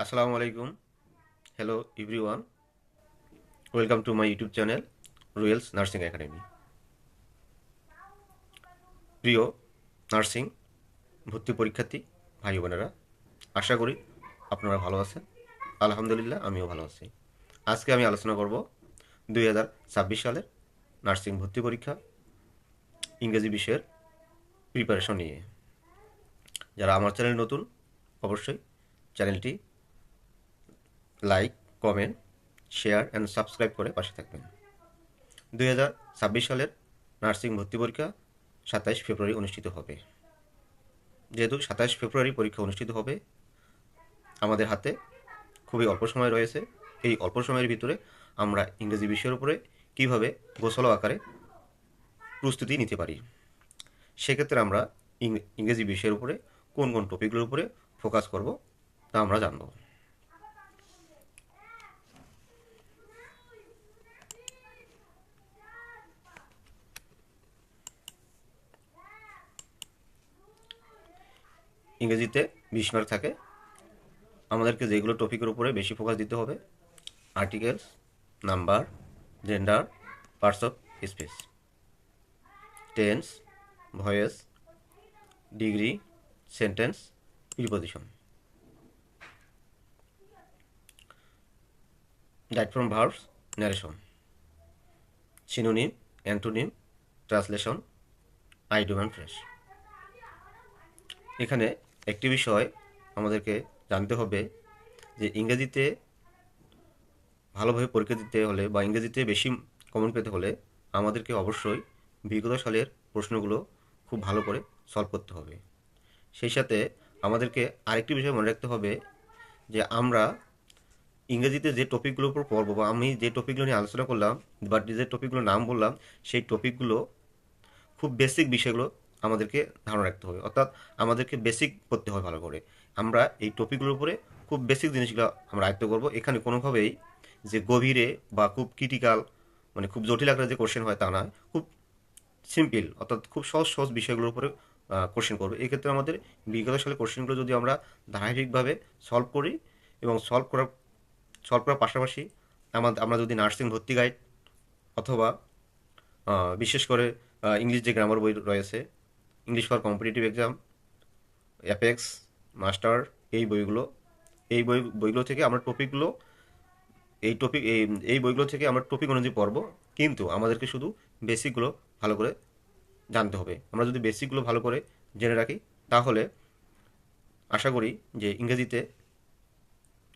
আসসালামু আলাইকুম। Hello everyone. Welcome to my YouTube channel Ruel's nursing academy. প্রিয় নার্সিং ভর্তি পরীক্ষার্থী ভাই বোনেরা, আশা করি আপনারা ভালো আছেন। আলহামদুলিল্লাহ, আমিও ভালো আছি। আজকে আমি আলোচনা করব 2026 সালের নার্সিং ভর্তি পরীক্ষা ইংরেজি বিষয়ের প্রিপারেশন নিয়ে। যারা আমার চ্যানেল নতুন, অবশ্যই চ্যানেলটি like, comment, share and subscribe করে পাশে থাকবেন। 2026 সালের নার্সিং ভর্তি পরীক্ষা 27 ফেব্রুয়ারি অনুষ্ঠিত হবে। যেহেতু 27 ফেব্রুয়ারি পরীক্ষা অনুষ্ঠিত হবে, আমাদের হাতে খুবই অল্প সময় রয়েছে। এই অল্প সময়ের ভিতরে আমরা ইংরেজি বিষয়ের উপরে কীভাবে গোছালো আকারে প্রস্তুতি নিতে পারি, সেক্ষেত্রে আমরা ইংরেজি বিষয়ের উপরে কোন কোন টপিকগুলোর উপরে ফোকাস করব তা আমরা জানব। ইংরেজিতে 20 মার্ক থাকে। আমাদেরকে যেগুলো টপিকের উপরে বেশি ফোকাস দিতে হবে: articles, number, gender, parts of speech, tense, voice, degree, sentence, preposition, right from verbs, narration, synonym, antonym, translation, idiom and phrase. এখানে একটি বিষয় আমাদেরকে জানতে হবে যে ইংরেজিতে ভালোভাবে পরীক্ষা দিতে হলে বা ইংরেজিতে বেশি কমন পেতে হলে আমাদেরকে অবশ্যই বিগত সালের প্রশ্নগুলো খুব ভালো করে সলভ করতে হবে। সেই সাথে আমাদেরকে আরেকটি বিষয় মনে রাখতে হবে যে আমরা ইংরেজিতে যে টপিকগুলোর উপর পড়বো বা আমি যে টপিকগুলো নিয়ে আলোচনা করলাম বা যে টপিকগুলোর নাম বললাম, সেই টপিকগুলো খুব বেসিক বিষয়গুলো আমাদেরকে ধারণা রাখতে হবে, অর্থাৎ আমাদেরকে বেসিক পড়তে হবে ভালো করে। আমরা এই টপিকগুলোর উপরে খুব বেসিক জিনিসগুলো আমরা আয়ত্ত করব। এখানে কোনোভাবেই যে গভীরে বা খুব ক্রিটিক্যাল, মানে খুব জটিল আকারে যে কোশ্চেন হয় তা না, খুব সিম্পল অর্থাৎ খুব সহজ সহজ বিষয়গুলোর উপরে কোশ্চেন করবে। এক্ষেত্রে আমাদের বিগত সালের কোশ্চেনগুলো যদি আমরা ধারাবাহিকভাবে সলভ করি এবং সলভ করার পাশাপাশি আমরা যদি নার্সিং ভর্তি গাইড অথবা বিশেষ করে ইংলিশ যে গ্রামার বই রয়েছে, English for competitive exam, apex, master, এই বইগুলো বইগুলো থেকে আমরা টপিকগুলো এই টপিক এই এই বইগুলো থেকে আমরা টপিক অনুযায়ী পড়বো। কিন্তু আমাদেরকে শুধু বেসিকগুলো ভালো করে জানতে হবে। আমরা যদি বেসিকগুলো ভালো করে জেনে রাখি, তাহলে আশা করি যে ইংরেজিতে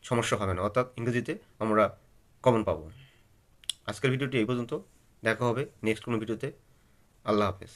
সমস্যা হবে না, অর্থাৎ ইংরেজিতে আমরা কমন পাবো। আজকের ভিডিওটি এই পর্যন্ত। দেখা হবে নেক্সট কোনো ভিডিওতে। আল্লাহ হাফেজ।